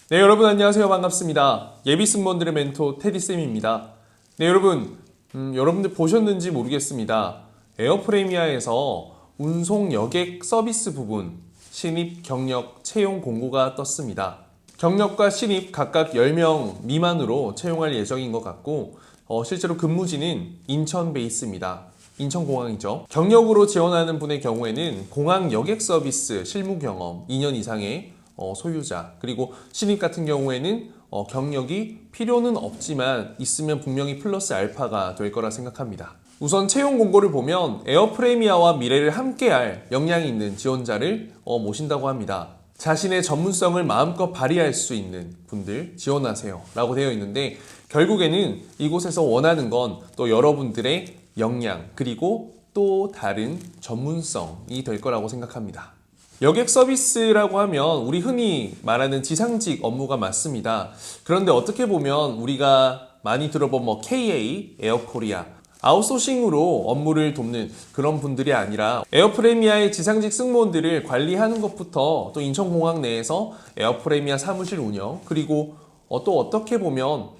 네, 여러분 안녕하세요. 반갑습니다. 예비 승무원들의 멘토 테디쌤입니다. 네, 여러분들 보셨는지 모르겠습니다. 에어프레미아에서 운송 여객 서비스 부분 신입 경력 채용 공고가 떴습니다. 경력과 신입 각각 10명 미만으로 채용할 예정인 것 같고 실제로 근무지는 인천 베이스입니다. 인천공항이죠. 경력으로 지원하는 분의 경우에는 공항 여객 서비스 실무 경험 2년 이상의 소유자, 그리고 신입 같은 경우에는 경력이 필요는 없지만 있으면 분명히 플러스 알파가 될 거라 생각합니다. 우선 채용 공고를 보면 에어프레미아와 미래를 함께할 역량이 있는 지원자를 모신다고 합니다. 자신의 전문성을 마음껏 발휘할 수 있는 분들 지원하세요 라고 되어 있는데, 결국에는 이곳에서 원하는 건 또 여러분들의 역량 그리고 또 다른 전문성이 될 거라고 생각합니다. 여객 서비스라고 하면 우리 흔히 말하는 지상직 업무가 맞습니다. 그런데 어떻게 보면 우리가 많이 들어본 KA, 에어코리아, 아웃소싱으로 업무를 돕는 그런 분들이 아니라 에어프레미아의 지상직 승무원들을 관리하는 것부터 또 인천공항 내에서 에어프레미아 사무실 운영, 그리고 또 어떻게 보면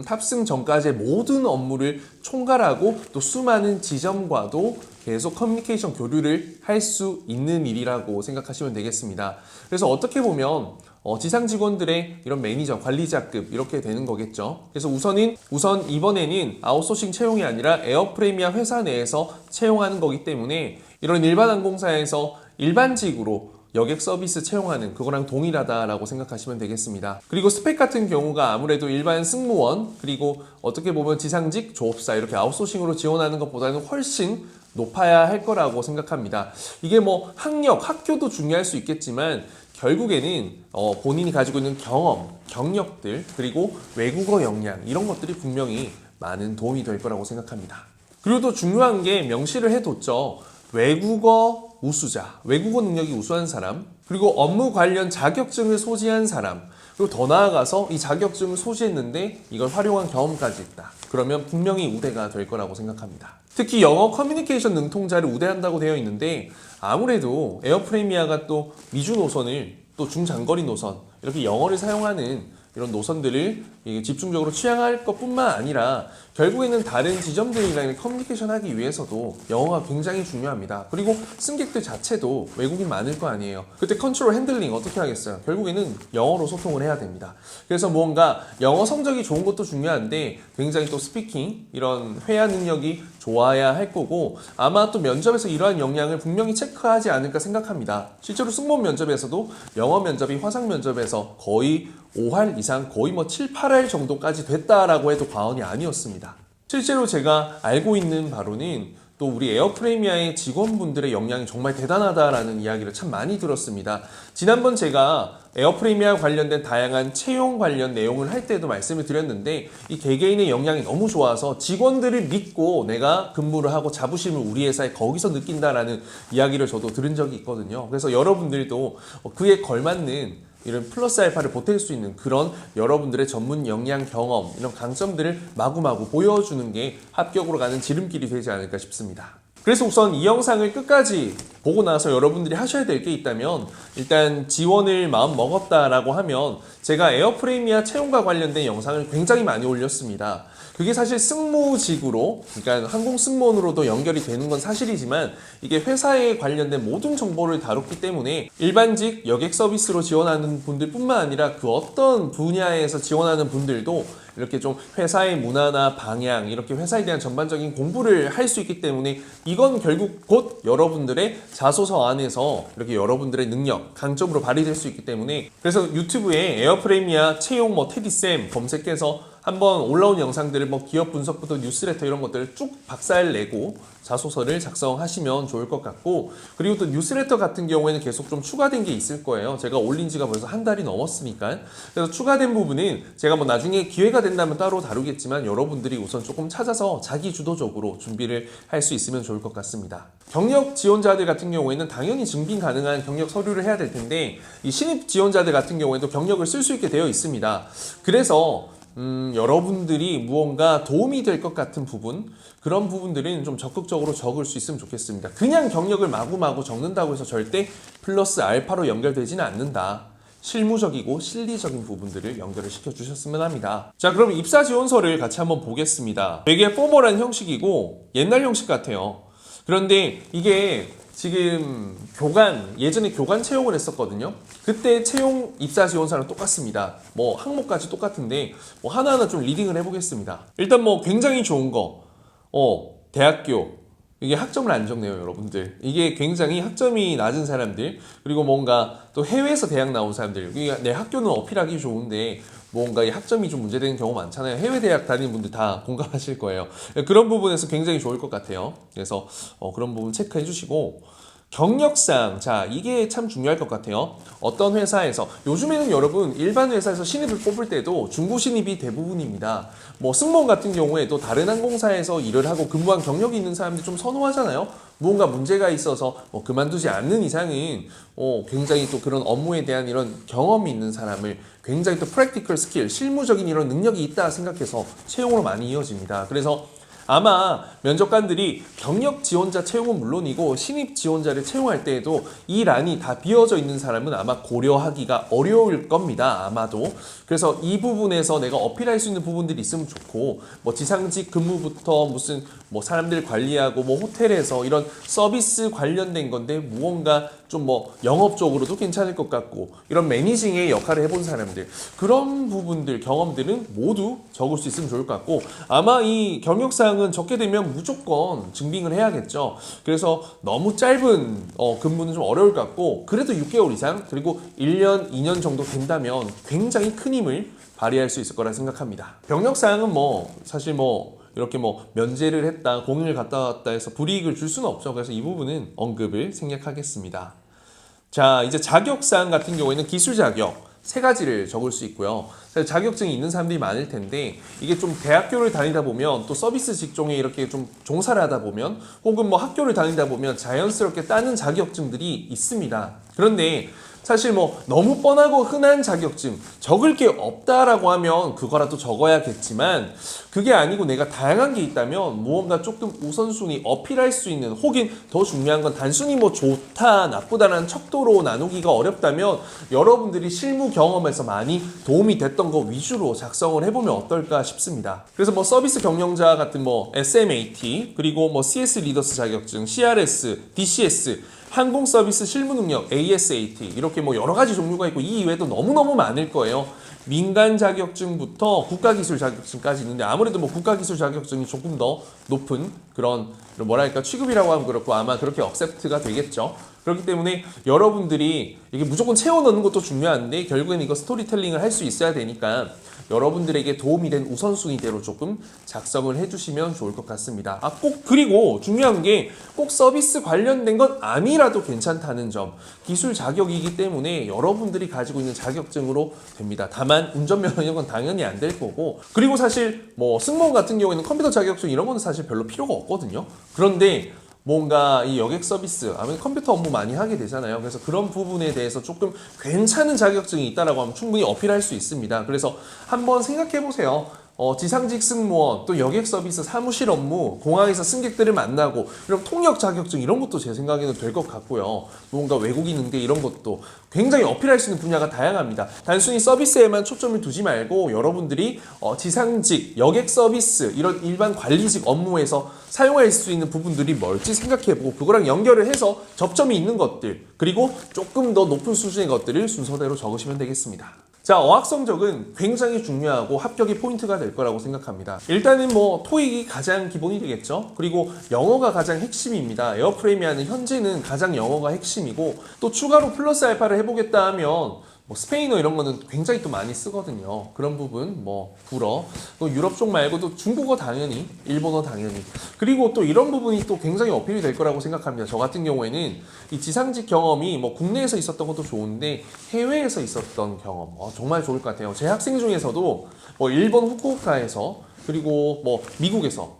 탑승 전까지의 모든 업무를 총괄하고 또 수많은 지점과도 계속 커뮤니케이션 교류를 할 수 있는 일이라고 생각하시면 되겠습니다. 그래서 어떻게 보면 지상 직원들의 이런 매니저, 관리자급 이렇게 되는 거겠죠. 그래서 우선 이번에는 아웃소싱 채용이 아니라 에어프레미아 회사 내에서 채용하는 거기 때문에 이런 일반 항공사에서 일반직으로 여객 서비스 채용하는 그거랑 동일하다라고 생각하시면 되겠습니다. 그리고 스펙 같은 경우가 아무래도 일반 승무원, 그리고 어떻게 보면 지상직, 조업사 이렇게 아웃소싱으로 지원하는 것보다는 훨씬 높아야 할 거라고 생각합니다. 이게 뭐 학력, 학교도 중요할 수 있겠지만 결국에는 본인이 가지고 있는 경험, 경력들, 그리고 외국어 역량 이런 것들이 분명히 많은 도움이 될 거라고 생각합니다. 그리고 또 중요한 게 명시를 해뒀죠. 외국어 우수자, 외국어 능력이 우수한 사람, 그리고 업무 관련 자격증을 소지한 사람, 그리고 더 나아가서 이 자격증을 소지했는데 이걸 활용한 경험까지 있다. 그러면 분명히 우대가 될 거라고 생각합니다. 특히 영어 커뮤니케이션 능통자를 우대한다고 되어 있는데, 아무래도 에어프레미아가 또 미주 노선을 또 중장거리 노선 이렇게 영어를 사용하는 이런 노선들을 집중적으로 취향할 것뿐만 아니라 결국에는 다른 지점들이랑 커뮤니케이션 하기 위해서도 영어가 굉장히 중요합니다. 그리고 승객들 자체도 외국인 많을 거 아니에요. 그때 컨트롤 핸들링 어떻게 하겠어요? 결국에는 영어로 소통을 해야 됩니다. 그래서 뭔가 영어 성적이 좋은 것도 중요한데 굉장히 또 스피킹, 이런 회화 능력이 좋아야 할 거고, 아마 또 면접에서 이러한 역량을 분명히 체크하지 않을까 생각합니다. 실제로 승무원 면접에서도 영어 면접이 화상 면접에서 거의 5할 이상, 거의 7, 8할 정도까지 됐다라고 해도 과언이 아니었습니다. 실제로 제가 알고 있는 바로는 또 우리 에어프레미아의 직원분들의 역량이 정말 대단하다라는 이야기를 참 많이 들었습니다. 지난번 제가 에어프레미아 관련된 다양한 채용 관련 내용을 할 때도 말씀을 드렸는데, 이 개개인의 역량이 너무 좋아서 직원들을 믿고 내가 근무를 하고 자부심을 우리 회사에 거기서 느낀다라는 이야기를 저도 들은 적이 있거든요. 그래서 여러분들도 그에 걸맞는 이런 플러스 알파를 보탤 수 있는 그런 여러분들의 전문 역량, 경험, 이런 강점들을 마구마구 보여주는 게 합격으로 가는 지름길이 되지 않을까 싶습니다. 그래서 우선 이 영상을 끝까지 보고 나서 여러분들이 하셔야 될 게 있다면, 일단 지원을 마음 먹었다라고 하면 제가 에어프레미아 채용과 관련된 영상을 굉장히 많이 올렸습니다. 그게 사실 승무직으로, 그러니까 항공 승무원으로도 연결이 되는 건 사실이지만 이게 회사에 관련된 모든 정보를 다뤘기 때문에 일반직 여객 서비스로 지원하는 분들뿐만 아니라 그 어떤 분야에서 지원하는 분들도 이렇게 좀 회사의 문화나 방향, 이렇게 회사에 대한 전반적인 공부를 할 수 있기 때문에 이건 결국 곧 여러분들의 자소서 안에서 이렇게 여러분들의 능력, 강점으로 발휘될 수 있기 때문에, 그래서 유튜브에 에어프레미아 채용 테디쌤 검색해서 한번 올라온 영상들을 기업 분석부터 뉴스레터 이런 것들을 쭉 박살내고 자소서를 작성하시면 좋을 것 같고, 그리고 또 뉴스레터 같은 경우에는 계속 좀 추가된 게 있을 거예요. 제가 올린 지가 벌써 한 달이 넘었으니까. 그래서 추가된 부분은 제가 나중에 기회가 된다면 따로 다루겠지만 여러분들이 우선 조금 찾아서 자기 주도적으로 준비를 할 수 있으면 좋을 것 같습니다. 경력 지원자들 같은 경우에는 당연히 증빙 가능한 경력 서류를 해야 될 텐데, 이 신입 지원자들 같은 경우에도 경력을 쓸 수 있게 되어 있습니다. 그래서 여러분들이 무언가 도움이 될 것 같은 부분, 그런 부분들은 좀 적극적으로 적을 수 있으면 좋겠습니다. 그냥 경력을 마구마구 적는다고 해서 절대 플러스 알파로 연결되지는 않는다. 실무적이고 실리적인 부분들을 연결을 시켜주셨으면 합니다. 자, 그럼 입사 지원서를 같이 한번 보겠습니다. 되게 포멀한 형식이고 옛날 형식 같아요. 그런데 이게 지금 예전에 교관 채용을 했었거든요. 그때 채용 입사 지원서랑 똑같습니다. 뭐 항목까지 똑같은데 뭐 하나하나 좀 리딩을 해보겠습니다. 일단 뭐 굉장히 좋은 거, 대학교, 이게 학점을 안 적네요, 여러분들. 이게 굉장히 학점이 낮은 사람들, 그리고 뭔가 또 해외에서 대학 나온 사람들, 그러니까 내 학교는 어필하기 좋은데 뭔가 이 학점이 좀 문제되는 경우가 많잖아요. 해외 대학 다니는 분들 다 공감하실 거예요. 그런 부분에서 굉장히 좋을 것 같아요. 그래서 그런 부분 체크해 주시고, 경력상, 자, 이게 참 중요할 것 같아요. 어떤 회사에서, 요즘에는 여러분 일반 회사에서 신입을 뽑을 때도 중고 신입이 대부분입니다. 뭐 승무원 같은 경우에도 다른 항공사에서 일을 하고 근무한 경력이 있는 사람들이 좀 선호하잖아요. 무언가 문제가 있어서 그만두지 않는 이상은 굉장히 또 그런 업무에 대한 이런 경험이 있는 사람을 굉장히 또 프랙티컬 스킬, 실무적인 이런 능력이 있다 생각해서 채용으로 많이 이어집니다. 그래서 아마 면접관들이 경력 지원자 채용은 물론이고 신입 지원자를 채용할 때에도 이 란이 다 비어져 있는 사람은 아마 고려하기가 어려울 겁니다. 아마도. 그래서 이 부분에서 내가 어필할 수 있는 부분들이 있으면 좋고, 뭐 지상직 근무부터 무슨 뭐 사람들 관리하고 뭐 호텔에서 이런 서비스 관련된 건데 무언가 좀 뭐 영업적으로도 괜찮을 것 같고, 이런 매니징의 역할을 해본 사람들, 그런 부분들 경험들은 모두 적을 수 있으면 좋을 것 같고, 아마 이 경력사항은 적게 되면 무조건 증빙을 해야겠죠. 그래서 너무 짧은 근무는 좀 어려울 것 같고, 그래도 6개월 이상 그리고 1년 2년 정도 된다면 굉장히 큰 힘을 발휘할 수 있을 거라 생각합니다. 경력사항은 뭐 사실 이렇게 면제를 했다, 공인을 갔다 왔다 해서 불이익을 줄 수는 없죠. 그래서 이 부분은 언급을 생략하겠습니다. 자, 이제 자격사항 같은 경우에는 기술 자격 3가지를 적을 수 있고요. 자격증이 있는 사람들이 많을 텐데, 이게 좀 대학교를 다니다 보면 또 서비스 직종에 이렇게 좀 종사를 하다 보면, 혹은 뭐 학교를 다니다 보면 자연스럽게 따는 자격증들이 있습니다. 그런데 사실 너무 뻔하고 흔한 자격증, 적을 게 없다라고 하면 그거라도 적어야겠지만, 그게 아니고 내가 다양한 게 있다면 무언가 조금 우선순위 어필할 수 있는, 혹은 더 중요한 건 단순히 좋다 나쁘다라는 척도로 나누기가 어렵다면 여러분들이 실무 경험에서 많이 도움이 됐던 거 위주로 작성을 해보면 어떨까 싶습니다. 그래서 서비스 경영자 같은 SMAT, 그리고 CS 리더스 자격증, CRS, DCS, 항공 서비스 실무 능력, ASAT, 이렇게 여러 가지 종류가 있고, 이 이외에도 너무너무 많을 거예요. 민간 자격증부터 국가기술 자격증까지 있는데, 아무래도 국가기술 자격증이 조금 더 높은 그런 취급이라고 하면 그렇고, 아마 그렇게 억셉트가 되겠죠. 그렇기 때문에 여러분들이 이게 무조건 채워 넣는 것도 중요한데, 결국엔 이거 스토리텔링을 할 수 있어야 되니까 여러분들에게 도움이 된 우선순위대로 조금 작성을 해주시면 좋을 것 같습니다. 그리고 중요한 게 꼭 서비스 관련된 건 아니라도 괜찮다는 점. 기술 자격이기 때문에 여러분들이 가지고 있는 자격증으로 됩니다. 다만 운전면허 이런 건 당연히 안 될 거고, 그리고 사실 승무원 같은 경우에는 컴퓨터 자격증 이런 거는 사실 별로 필요가 없거든요. 그런데 뭔가 이 여객 서비스, 아무래도 컴퓨터 업무 많이 하게 되잖아요. 그래서 그런 부분에 대해서 조금 괜찮은 자격증이 있다라고 하면 충분히 어필할 수 있습니다. 그래서 한번 생각해 보세요. 지상직 승무원, 또 여객 서비스 사무실 업무, 공항에서 승객들을 만나고, 이런 통역 자격증 이런 것도 제 생각에는 될 것 같고요. 뭔가 외국인 응대 이런 것도 굉장히 어필할 수 있는 분야가 다양합니다. 단순히 서비스에만 초점을 두지 말고 여러분들이 지상직, 여객 서비스 이런 일반 관리직 업무에서 사용할 수 있는 부분들이 뭘지 생각해보고, 그거랑 연결을 해서 접점이 있는 것들, 그리고 조금 더 높은 수준의 것들을 순서대로 적으시면 되겠습니다. 자, 어학 성적은 굉장히 중요하고 합격의 포인트가 될 거라고 생각합니다. 일단은 토익이 가장 기본이 되겠죠. 그리고 영어가 가장 핵심입니다. 에어프레미아는 현재는 가장 영어가 핵심이고, 또 추가로 플러스 알파를 해보겠다 하면 스페인어 이런 거는 굉장히 또 많이 쓰거든요. 그런 부분, 불어, 또 유럽 쪽 말고도 중국어 당연히, 일본어 당연히. 그리고 또 이런 부분이 또 굉장히 어필이 될 거라고 생각합니다. 저 같은 경우에는 이 지상직 경험이 국내에서 있었던 것도 좋은데 해외에서 있었던 경험, 정말 좋을 것 같아요. 제 학생 중에서도 일본 후쿠오카에서, 그리고 미국에서,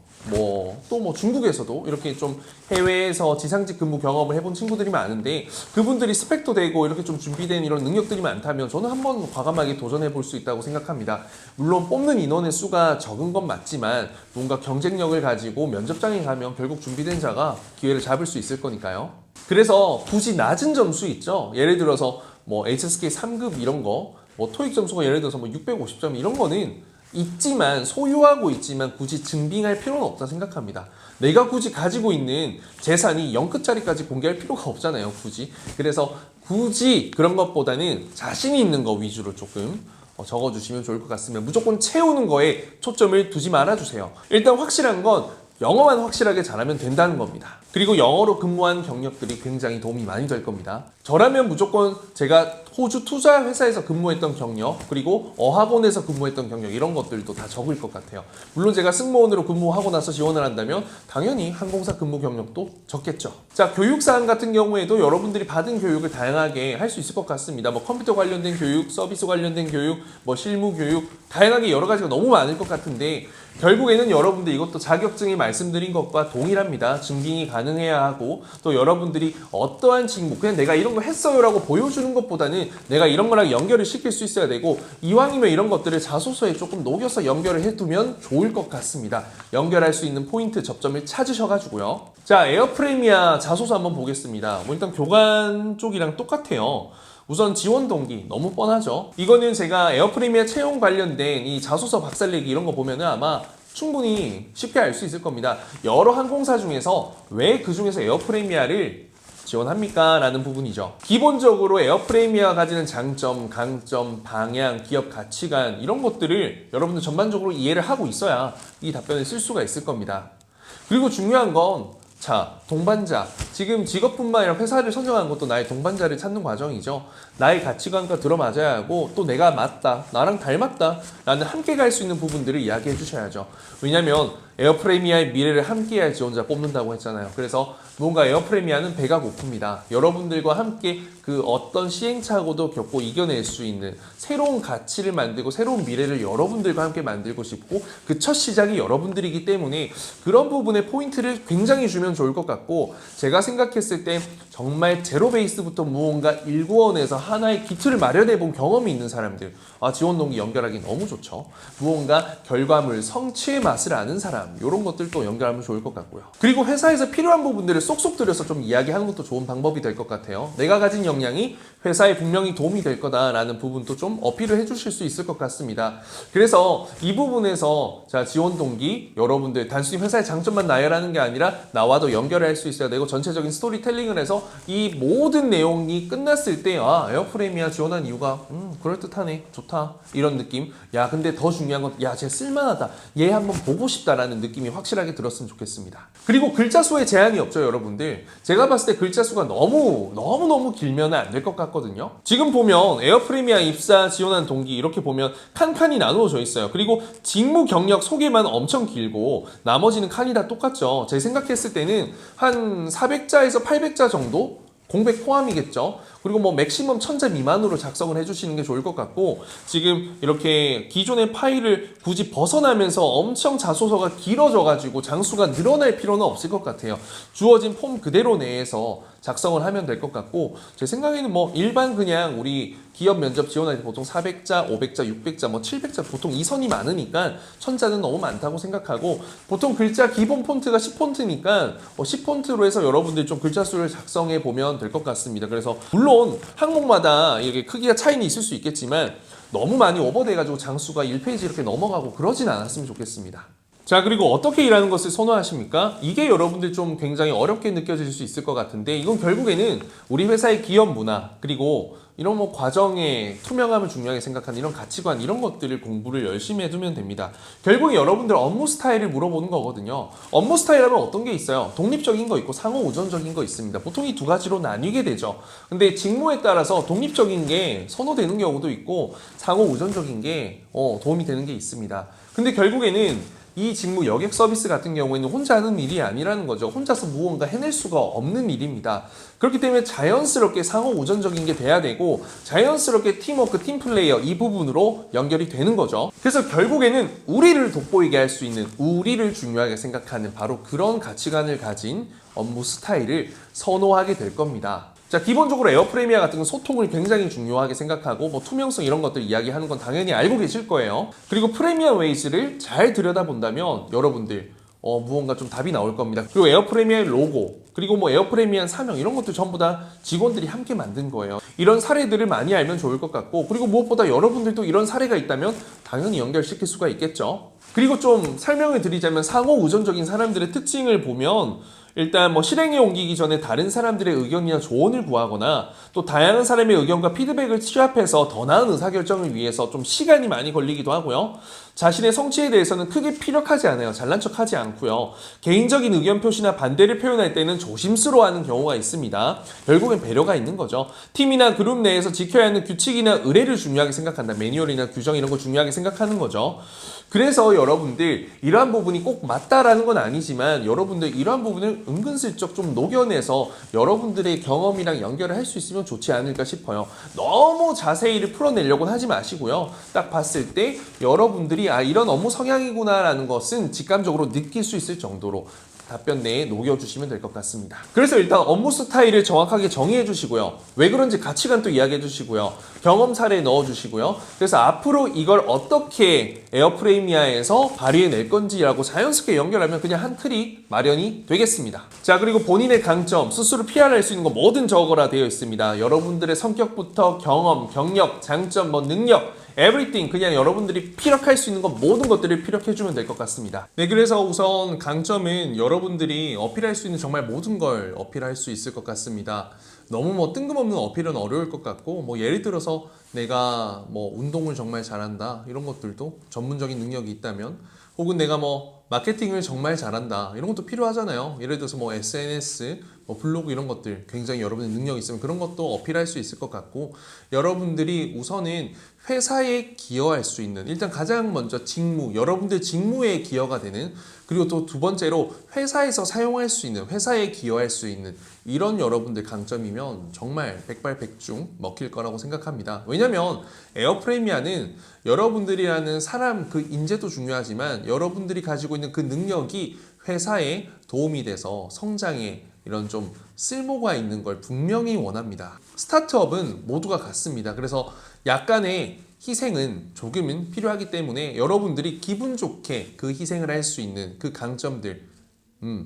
또 중국에서도 이렇게 좀 해외에서 지상직 근무 경험을 해본 친구들이 많은데, 그분들이 스펙도 되고 이렇게 좀 준비된 이런 능력들이 많다면 저는 한번 과감하게 도전해 볼 수 있다고 생각합니다. 물론 뽑는 인원의 수가 적은 건 맞지만 뭔가 경쟁력을 가지고 면접장에 가면 결국 준비된 자가 기회를 잡을 수 있을 거니까요. 그래서 굳이 낮은 점수 있죠. 예를 들어서 뭐 HSK 3급 이런 거, 뭐 토익 점수가 예를 들어서 뭐 650점 이런 거는 있지만 소유하고 있지만 굳이 증빙할 필요는 없다 생각합니다. 내가 굳이 가지고 있는 재산이 0끝짜리까지 공개할 필요가 없잖아요, 굳이. 그래서 굳이 그런 것보다는 자신이 있는 거 위주로 조금 적어주시면 좋을 것 같습니다. 무조건 채우는 거에 초점을 두지 말아주세요. 일단 확실한 건 영어만 확실하게 잘하면 된다는 겁니다. 그리고 영어로 근무한 경력들이 굉장히 도움이 많이 될 겁니다. 저라면 무조건 제가 호주 투자 회사에서 근무했던 경력, 그리고 어학원에서 근무했던 경력 이런 것들도 다 적을 것 같아요. 물론 제가 승무원으로 근무하고 나서 지원을 한다면 당연히 항공사 근무 경력도 적겠죠. 자, 교육사항 같은 경우에도 여러분들이 받은 교육을 다양하게 할 수 있을 것 같습니다. 뭐 컴퓨터 관련된 교육, 서비스 관련된 교육, 뭐 실무 교육, 다양하게 여러 가지가 너무 많을 것 같은데 결국에는 여러분들 이것도 자격증이 말씀드린 것과 동일합니다. 증빙이 가능해야 하고 또 여러분들이 어떠한 직무, 그냥 내가 이런 거 했어요라고 보여주는 것보다는 내가 이런 거랑 연결을 시킬 수 있어야 되고 이왕이면 이런 것들을 자소서에 조금 녹여서 연결을 해두면 좋을 것 같습니다. 연결할 수 있는 포인트, 접점을 찾으셔가지고요. 자, 에어프레미아 자소서 한번 보겠습니다. 뭐 일단 교관 쪽이랑 똑같아요. 우선 지원 동기 너무 뻔하죠. 이거는 제가 에어프레미아 채용 관련된 이 자소서 박살내기 이런 거 보면은 아마 충분히 쉽게 알 수 있을 겁니다. 여러 항공사 중에서 왜 그 중에서 에어프레미아를 지원합니까? 라는 부분이죠. 기본적으로 에어프레미아가 가지는 장점, 강점, 방향, 기업 가치관 이런 것들을 여러분들 전반적으로 이해를 하고 있어야 이 답변을 쓸 수가 있을 겁니다. 그리고 중요한 건 자, 동반자. 지금 직업뿐만 아니라 회사를 선정하는 것도 나의 동반자를 찾는 과정이죠. 나의 가치관과 들어맞아야 하고 또 내가 맞다, 나랑 닮았다 라는 함께 갈 수 있는 부분들을 이야기해 주셔야죠. 왜냐면 에어프레미아의 미래를 함께할 지원자 뽑는다고 했잖아요. 그래서 뭔가 에어프레미아는 배가 고픕니다. 여러분들과 함께 그 어떤 시행착오도 겪고 이겨낼 수 있는 새로운 가치를 만들고 새로운 미래를 여러분들과 함께 만들고 싶고 그 첫 시작이 여러분들이기 때문에 그런 부분에 포인트를 굉장히 주면 좋을 것 같고 제가 생각했을 때 정말 제로 베이스부터 무언가 일구원에서 하나의 기틀을 마련해 본 경험이 있는 사람들 지원 동기 연결하기 너무 좋죠. 무언가 결과물, 성취의 맛을 아는 사람 이런 것들도 연결하면 좋을 것 같고요. 그리고 회사에서 필요한 부분들을 쏙쏙 들여서 좀 이야기하는 것도 좋은 방법이 될 것 같아요. 내가 가진 역량이 회사에 분명히 도움이 될 거다라는 부분도 좀 어필을 해주실 수 있을 것 같습니다. 그래서 이 부분에서 자 지원 동기 여러분들 단순히 회사의 장점만 나열하는 게 아니라 나와도 연결할 수 있어야 되고 전체적인 스토리텔링을 해서 이 모든 내용이 끝났을 때 에어프레미아 지원한 이유가 그럴듯하네, 좋다 이런 느낌. 야 근데 더 중요한 건 야 쟤 쓸만하다, 얘 한번 보고 싶다라는 느낌이 확실하게 들었으면 좋겠습니다. 그리고 글자 수에 제한이 없죠 여러분들. 제가 봤을 때 글자 수가 너무 길면 안 될 것 같거든요. 지금 보면 에어프레미아 입사 지원한 동기 이렇게 보면 칸칸이 나누어져 있어요. 그리고 직무 경력 소개만 엄청 길고 나머지는 칸이 다 똑같죠. 제 생각했을 때는 한 400자에서 800자 정도 공백 포함이겠죠. 그리고 뭐 맥시멈 1000자 미만으로 작성을 해주시는 게 좋을 것 같고 지금 이렇게 기존의 파일을 굳이 벗어나면서 엄청 자소서가 길어져가지고 장수가 늘어날 필요는 없을 것 같아요. 주어진 폼 그대로 내에서 작성을 하면 될 것 같고 제 생각에는 뭐 일반 그냥 우리 기업 면접 지원할 때 보통 400자, 500자, 600자, 뭐 700자 보통 이 선이 많으니까 1000자는 너무 많다고 생각하고 보통 글자 기본 폰트가 10폰트니까 10폰트로 해서 여러분들 좀 글자 수를 작성해 보면 될 것 같습니다. 그래서 물론 항목마다 이렇게 크기가 차이는 있을 수 있겠지만 너무 많이 오버돼가지고 장수가 1페이지 이렇게 넘어가고 그러진 않았으면 좋겠습니다. 자 그리고 어떻게 일하는 것을 선호하십니까? 이게 여러분들 좀 굉장히 어렵게 느껴질 수 있을 것 같은데 이건 결국에는 우리 회사의 기업 문화 그리고 이런 뭐 과정의 투명함을 중요하게 생각하는 이런 가치관 이런 것들을 공부를 열심히 해두면 됩니다. 결국에 여러분들 업무 스타일을 물어보는 거거든요. 업무 스타일 하면 어떤 게 있어요? 독립적인 거 있고 상호 우선적인 거 있습니다. 보통 이 두 가지로 나뉘게 되죠. 근데 직무에 따라서 독립적인 게 선호되는 경우도 있고 상호 우선적인 게 도움이 되는 게 있습니다. 근데 결국에는 이 직무 여객 서비스 같은 경우에는 혼자 하는 일이 아니라는 거죠. 혼자서 무언가 해낼 수가 없는 일입니다. 그렇기 때문에 자연스럽게 상호 우선적인 게 돼야 되고 자연스럽게 팀워크, 팀플레이어 이 부분으로 연결이 되는 거죠. 그래서 결국에는 우리를 돋보이게 할 수 있는 우리를 중요하게 생각하는 바로 그런 가치관을 가진 업무 스타일을 선호하게 될 겁니다. 자 기본적으로 에어프레미아 같은 건 소통을 굉장히 중요하게 생각하고 뭐 투명성 이런 것들 이야기하는 건 당연히 알고 계실 거예요. 그리고 프리미엄 웨이지를 잘 들여다본다면 여러분들 무언가 좀 답이 나올 겁니다. 그리고 에어프레미아의 로고, 그리고 뭐 에어프레미아 사명 이런 것도 전부 다 직원들이 함께 만든 거예요. 이런 사례들을 많이 알면 좋을 것 같고, 그리고 무엇보다 여러분들도 이런 사례가 있다면 당연히 연결시킬 수가 있겠죠. 그리고 좀 설명을 드리자면 상호 의존적인 사람들의 특징을 보면 일단 뭐 실행에 옮기기 전에 다른 사람들의 의견이나 조언을 구하거나 또 다양한 사람의 의견과 피드백을 취합해서 더 나은 의사결정을 위해서 좀 시간이 많이 걸리기도 하고요. 자신의 성취에 대해서는 크게 피력하지 않아요. 잘난 척하지 않고요. 개인적인 의견 표시나 반대를 표현할 때는 조심스러워하는 경우가 있습니다. 결국엔 배려가 있는 거죠. 팀이나 그룹 내에서 지켜야 하는 규칙이나 의례를 중요하게 생각한다. 매뉴얼이나 규정 이런 거 중요하게 생각하는 거죠. 그래서 여러분들 이러한 부분이 꼭 맞다라는 건 아니지만 여러분들 이러한 부분을 은근슬쩍 좀 녹여내서 여러분들의 경험이랑 연결을 할 수 있으면 좋지 않을까 싶어요. 너무 자세히를 풀어내려고는 하지 마시고요. 딱 봤을 때 여러분들이 이런 업무 성향이구나 라는 것은 직감적으로 느낄 수 있을 정도로 답변 내에 녹여주시면 될 것 같습니다. 그래서 일단 업무 스타일을 정확하게 정의해 주시고요. 왜 그런지 가치관도 이야기해 주시고요. 경험 사례 넣어 주시고요. 그래서 앞으로 이걸 어떻게 에어프레미아에서 발휘해 낼 건지라고 자연스럽게 연결하면 그냥 한 틀이 마련이 되겠습니다. 자, 그리고 본인의 강점, 스스로 PR할 수 있는 거 뭐든 적어라 되어 있습니다. 여러분들의 성격부터 경험, 경력, 장점, 능력 everything 그냥 여러분들이 피력할 수 있는 것 모든 것들을 피력해주면 될 것 같습니다. 네, 그래서 우선 강점은 여러분들이 어필할 수 있는 정말 모든 걸 어필할 수 있을 것 같습니다. 너무 뜬금없는 어필은 어려울 것 같고 예를 들어서 내가 운동을 정말 잘한다 이런 것들도 전문적인 능력이 있다면, 혹은 내가 마케팅을 정말 잘한다 이런 것도 필요하잖아요. 예를 들어서 SNS, 블로그 이런 것들 굉장히 여러분의 능력이 있으면 그런 것도 어필할 수 있을 것 같고, 여러분들이 우선은 회사에 기여할 수 있는 일단 가장 먼저 직무, 여러분들 직무에 기여가 되는, 그리고 또 두 번째로 회사에서 사용할 수 있는, 회사에 기여할 수 있는 이런 여러분들 강점이면 정말 백발백중 먹힐 거라고 생각합니다. 왜냐면 에어프레미아는 여러분들이라는 사람 그 인재도 중요하지만 여러분들이 가지고 있는 그 능력이 회사에 도움이 돼서 성장에 이런 좀 쓸모가 있는 걸 분명히 원합니다. 스타트업은 모두가 같습니다. 그래서 약간의 희생은 조금은 필요하기 때문에 여러분들이 기분 좋게 그 희생을 할 수 있는 그 강점들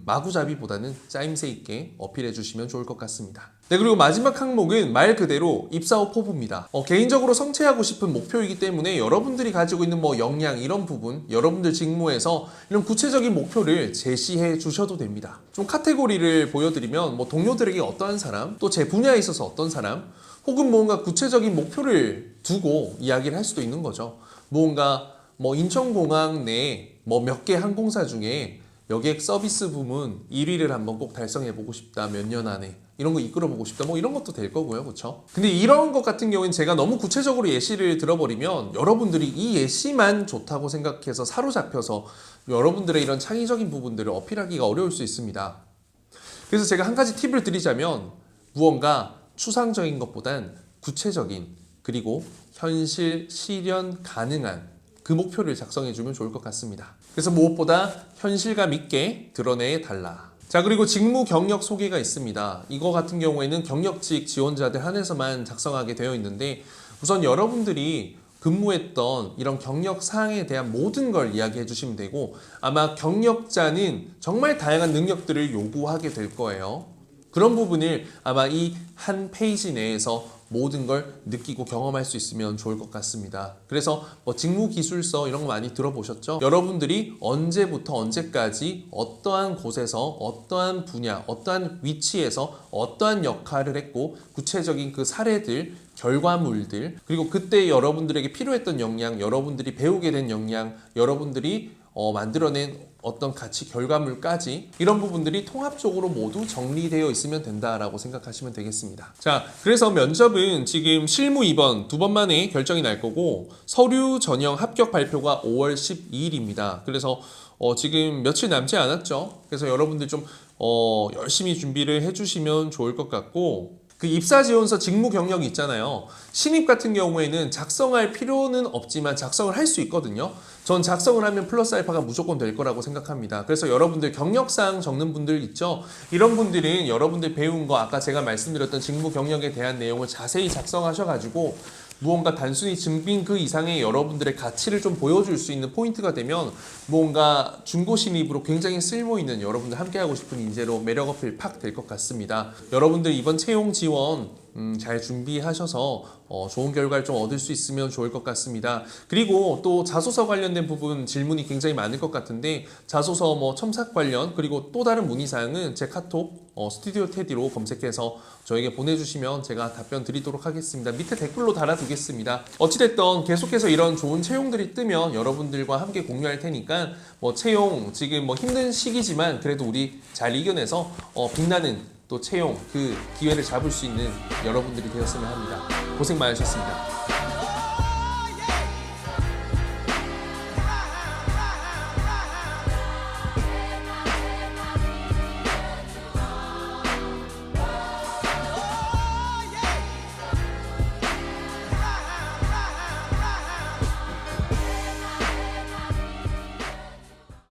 마구잡이보다는 짜임새 있게 어필해 주시면 좋을 것 같습니다. 네, 그리고 마지막 항목은 말 그대로 입사 후 포부입니다. 개인적으로 성취하고 싶은 목표이기 때문에 여러분들이 가지고 있는 역량 이런 부분, 여러분들 직무에서 이런 구체적인 목표를 제시해 주셔도 됩니다. 좀 카테고리를 보여드리면 동료들에게 어떠한 사람, 또 제 분야에 있어서 어떤 사람, 혹은 뭔가 구체적인 목표를 두고 이야기를 할 수도 있는 거죠. 무언가 인천공항 내 몇 개 항공사 중에 여객 서비스 부문 1위를 한번 꼭 달성해보고 싶다. 몇 년 안에. 이런 거 이끌어보고 싶다. 이런 것도 될 거고요. 그렇죠? 근데 이런 것 같은 경우는 제가 너무 구체적으로 예시를 들어버리면 여러분들이 이 예시만 좋다고 생각해서 사로잡혀서 여러분들의 이런 창의적인 부분들을 어필하기가 어려울 수 있습니다. 그래서 제가 한 가지 팁을 드리자면 무언가 추상적인 것보단 구체적인, 그리고 현실 실현 가능한 그 목표를 작성해주면 좋을 것 같습니다. 그래서 무엇보다 현실감 있게 드러내달라. 자, 그리고 직무 경력 소개가 있습니다. 이거 같은 경우에는 경력직 지원자들 한해서만 작성하게 되어 있는데, 우선 여러분들이 근무했던 이런 경력 사항에 대한 모든 걸 이야기해 주시면 되고, 아마 경력자는 정말 다양한 능력들을 요구하게 될 거예요. 그런 부분을 아마 이 한 페이지 내에서 모든 걸 느끼고 경험할 수 있으면 좋을 것 같습니다. 그래서 직무기술서 이런 거 많이 들어보셨죠? 여러분들이 언제부터 언제까지 어떠한 곳에서 어떠한 분야, 어떠한 위치에서 어떠한 역할을 했고, 구체적인 그 사례들, 결과물들, 그리고 그때 여러분들에게 필요했던 역량, 여러분들이 배우게 된 역량, 여러분들이 만들어낸 어떤 가치, 결과물까지 이런 부분들이 통합적으로 모두 정리되어 있으면 된다라고 생각하시면 되겠습니다. 자, 그래서 면접은 지금 실무 2번, 2번 만에 결정이 날 거고, 서류 전형 합격 발표가 5월 12일입니다. 그래서 지금 며칠 남지 않았죠. 그래서 여러분들 좀 열심히 준비를 해주시면 좋을 것 같고, 그 입사지원서 직무 경력이 있잖아요. 신입 같은 경우에는 작성할 필요는 없지만 작성을 할 수 있거든요. 전 작성을 하면 플러스 알파가 무조건 될 거라고 생각합니다. 그래서 여러분들 경력사항 적는 분들 있죠? 이런 분들은 여러분들 배운 거, 아까 제가 말씀드렸던 직무 경력에 대한 내용을 자세히 작성하셔가지고 무언가 단순히 증빙 그 이상의 여러분들의 가치를 좀 보여줄 수 있는 포인트가 되면 무언가 중고 신입으로 굉장히 쓸모있는 여러분들 함께하고 싶은 인재로 매력 어필 팍 될 것 같습니다. 여러분들 이번 채용 지원 잘 준비하셔서 좋은 결과를 좀 얻을 수 있으면 좋을 것 같습니다. 그리고 또 자소서 관련된 부분 질문이 굉장히 많을 것 같은데 자소서 뭐 첨삭 관련 그리고 또 다른 문의사항은 제 카톡 스튜디오 테디로 검색해서 저에게 보내주시면 제가 답변 드리도록 하겠습니다. 밑에 댓글로 달아두겠습니다. 어찌됐든 계속해서 이런 좋은 채용들이 뜨면 여러분들과 함께 공유할 테니까 뭐 채용 지금 뭐 힘든 시기지만 그래도 우리 잘 이겨내서 빛나는 또 채용 그 기회를 잡을 수 있는 여러분들이 되었으면 합니다. 고생 많으셨습니다.